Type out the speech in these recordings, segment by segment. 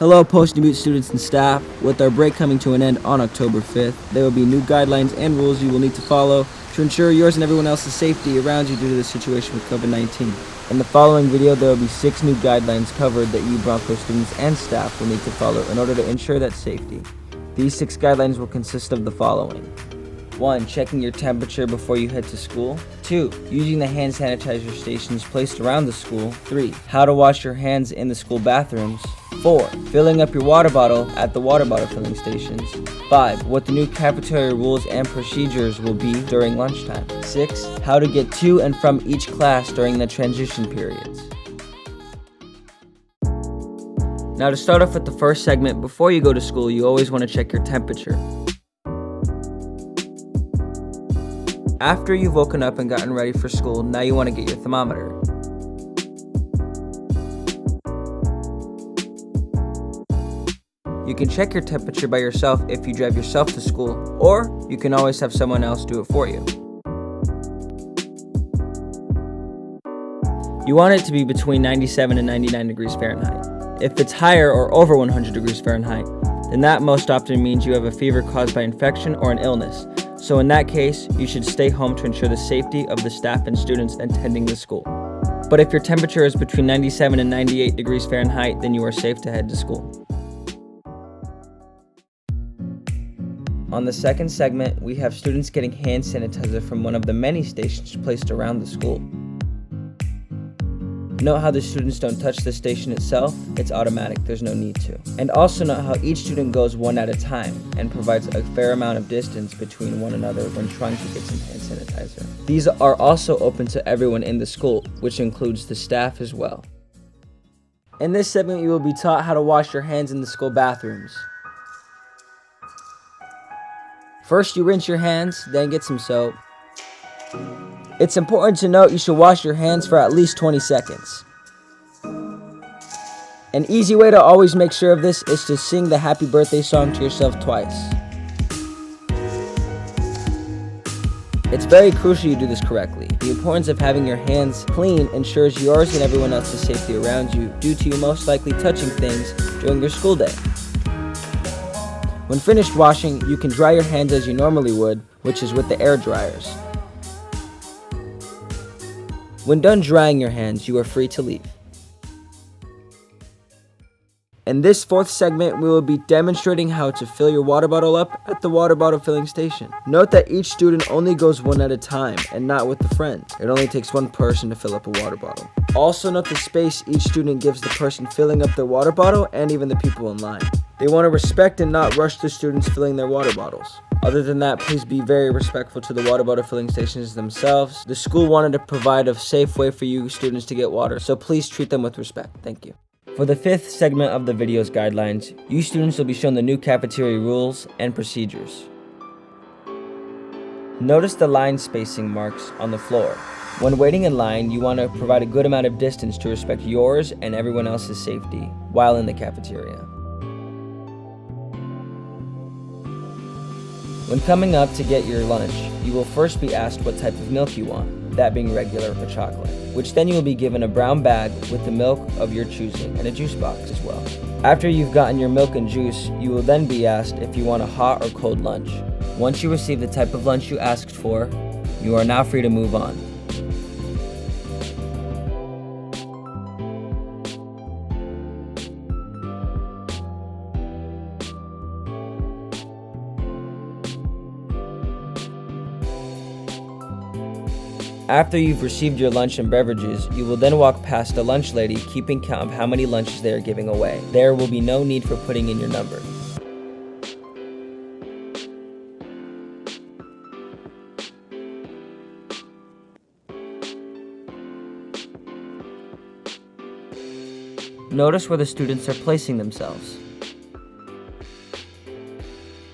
Hello post-debut students and staff. With our break coming to an end on October 5th, there will be new guidelines and rules you will need to follow to ensure yours and everyone else's safety around you due to the situation with COVID-19. In the following video, there will be 6 new guidelines covered that you Bronco students and staff will need to follow in order to ensure that safety. These 6 guidelines will consist of the following. 1. Checking your temperature before you head to school. 2. Using the hand sanitizer stations placed around the school. 3. How to wash your hands in the school bathrooms. 4. Filling up your water bottle at the water bottle filling stations. 5. What the new cafeteria rules and procedures will be during lunchtime. 6. How to get to and from each class during the transition periods. Now to start off with the first segment, before you go to school, you always want to check your temperature. After you've woken up and gotten ready for school, now you want to get your thermometer. You can check your temperature by yourself if you drive yourself to school, or you can always have someone else do it for you. You want it to be between 97 and 99 degrees Fahrenheit. If it's higher or over 100 degrees Fahrenheit, then that most often means you have a fever caused by infection or an illness. So in that case, you should stay home to ensure the safety of the staff and students attending the school. But if your temperature is between 97 and 98 degrees Fahrenheit, then you are safe to head to school. On the second segment, we have students getting hand sanitizer from one of the many stations placed around the school. Note how the students don't touch the station itself, it's automatic, there's no need to. And also note how each student goes one at a time and provides a fair amount of distance between one another when trying to get some hand sanitizer. These are also open to everyone in the school, which includes the staff as well. In this segment, you will be taught how to wash your hands in the school bathrooms. First, you rinse your hands, then get some soap. It's important to note you should wash your hands for at least 20 seconds. An easy way to always make sure of this is to sing the happy birthday song to yourself twice. It's very crucial you do this correctly. The importance of having your hands clean ensures yours and everyone else's safety around you due to you most likely touching things during your school day. When finished washing, you can dry your hands as you normally would, which is with the air dryers. When done drying your hands, you are free to leave. In this 4th segment, we will be demonstrating how to fill your water bottle up at the water bottle filling station. Note that each student only goes one at a time and not with a friend. It only takes one person to fill up a water bottle. Also note the space each student gives the person filling up their water bottle and even the people in line. They want to respect and not rush the students filling their water bottles. Other than that, please be very respectful to the water bottle filling stations themselves. The school wanted to provide a safe way for you students to get water, so please treat them with respect. Thank you. For the 5th segment of the video's guidelines, you students will be shown the new cafeteria rules and procedures. Notice the line spacing marks on the floor. When waiting in line, you want to provide a good amount of distance to respect yours and everyone else's safety while in the cafeteria. When coming up to get your lunch, you will first be asked what type of milk you want, that being regular or chocolate, which then you will be given a brown bag with the milk of your choosing and a juice box as well. After you've gotten your milk and juice, you will then be asked if you want a hot or cold lunch. Once you receive the type of lunch you asked for, you are now free to move on. After you've received your lunch and beverages, you will then walk past a lunch lady keeping count of how many lunches they are giving away. There will be no need for putting in your number. Notice where the students are placing themselves.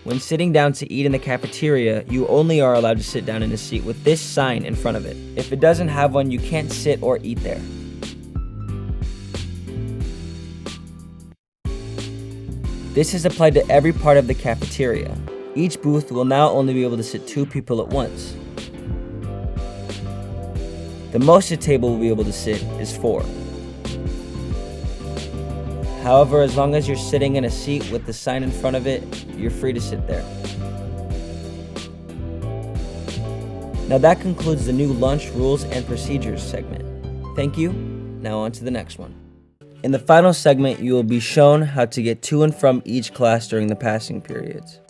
When sitting down to eat in the cafeteria, you only are allowed to sit down in a seat with this sign in front of it. If it doesn't have one, you can't sit or eat there. This is applied to every part of the cafeteria. Each booth will now only be able to sit 2 people at once. The most a table will be able to sit is 4. However, as long as you're sitting in a seat with the sign in front of it, you're free to sit there. Now that concludes the new lunch rules and procedures segment. Thank you. Now on to the next one. In the final segment, you will be shown how to get to and from each class during the passing periods.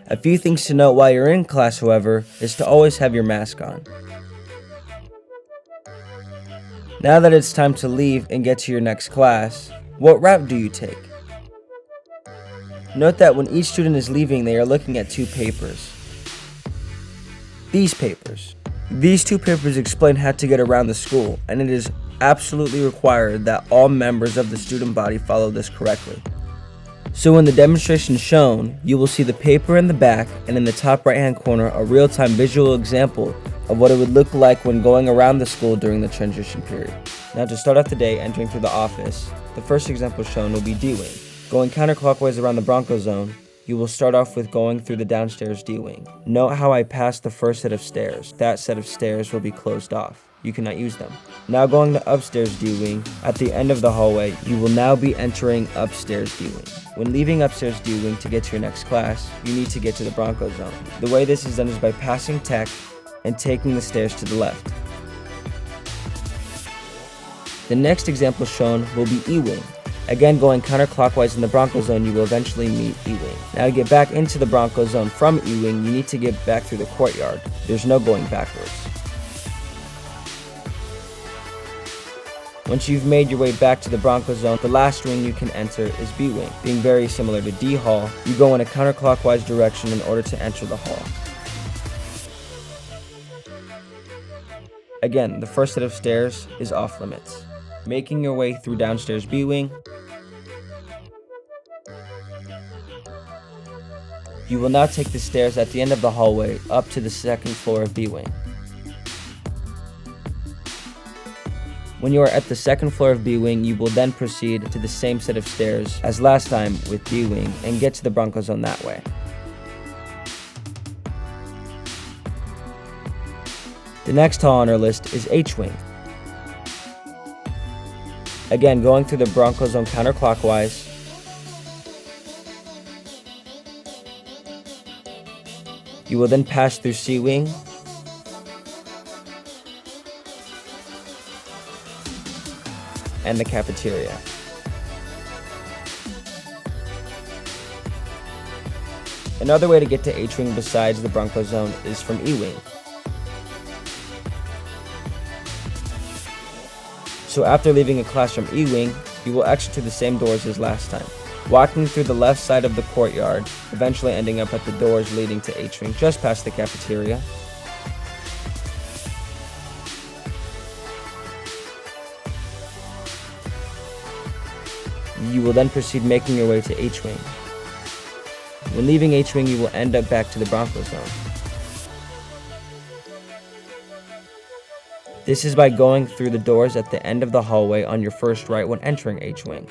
A few things to note while you're in class, however, is to always have your mask on. Now that it's time to leave and get to your next class, what route do you take? Note that when each student is leaving, they are looking at two papers. These papers. These two papers explain how to get around the school, and it is absolutely required that all members of the student body follow this correctly. So in the demonstration shown, you will see the paper in the back, and in the top right hand corner a real-time visual example of what it would look like when going around the school during the transition period. Now to start off the day entering through the office, the first example shown will be D-Wing. Going counterclockwise around the Bronco Zone, you will start off with going through the downstairs D-Wing. Note how I passed the first set of stairs. That set of stairs will be closed off. You cannot use them. Now going to upstairs D-Wing, at the end of the hallway, you will now be entering upstairs D-Wing. When leaving upstairs D-Wing to get to your next class, you need to get to the Bronco Zone. The way this is done is by passing tech and taking the stairs to the left. The next example shown will be E-Wing. Again, going counterclockwise in the Bronco Zone, you will eventually meet E-Wing. Now to get back into the Bronco Zone from E-Wing, you need to get back through the courtyard. There's no going backwards. Once you've made your way back to the Bronco Zone, the last wing you can enter is B-Wing. Being very similar to D Hall, you go in a counterclockwise direction in order to enter the hall. Again, the first set of stairs is off limits. Making your way through downstairs B-Wing, you will now take the stairs at the end of the hallway up to the second floor of B-Wing. When you are at the second floor of B-Wing, you will then proceed to the same set of stairs as last time with B-Wing and get to the Bronco Zone that way. The next hall on our list is H-Wing. Again, going through the Bronco Zone counterclockwise, you will then pass through C-Wing, and the cafeteria. Another way to get to H-Wing besides the Bronco Zone is from E-Wing. So after leaving a class from E-Wing, you will exit through the same doors as last time, walking through the left side of the courtyard, eventually ending up at the doors leading to H-Wing just past the cafeteria. You will then proceed making your way to H-Wing. When leaving H-Wing, you will end up back to the Bronco Zone. This is by going through the doors at the end of the hallway on your first right when entering H-Wing.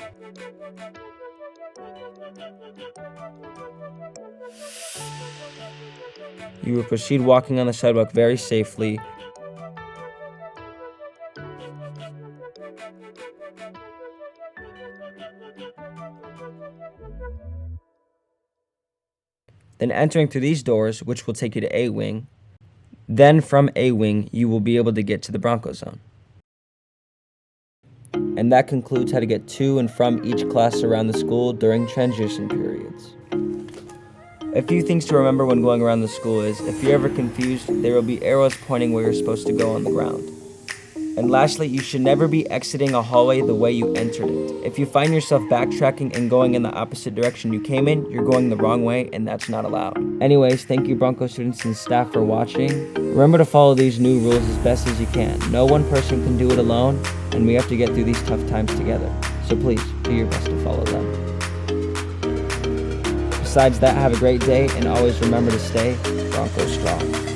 You will proceed walking on the sidewalk very safely. Then entering through these doors, which will take you to A-Wing. Then from A-Wing, you will be able to get to the Bronco Zone. And that concludes how to get to and from each class around the school during transition periods. A few things to remember when going around the school is, if you're ever confused, there will be arrows pointing where you're supposed to go on the ground. And lastly, you should never be exiting a hallway the way you entered it. If you find yourself backtracking and going in the opposite direction you came in, you're going the wrong way, and that's not allowed. Anyways, thank you Bronco students and staff for watching. Remember to follow these new rules as best as you can. No one person can do it alone, and we have to get through these tough times together. So please, do your best to follow them. Besides that, have a great day, and always remember to stay Bronco strong.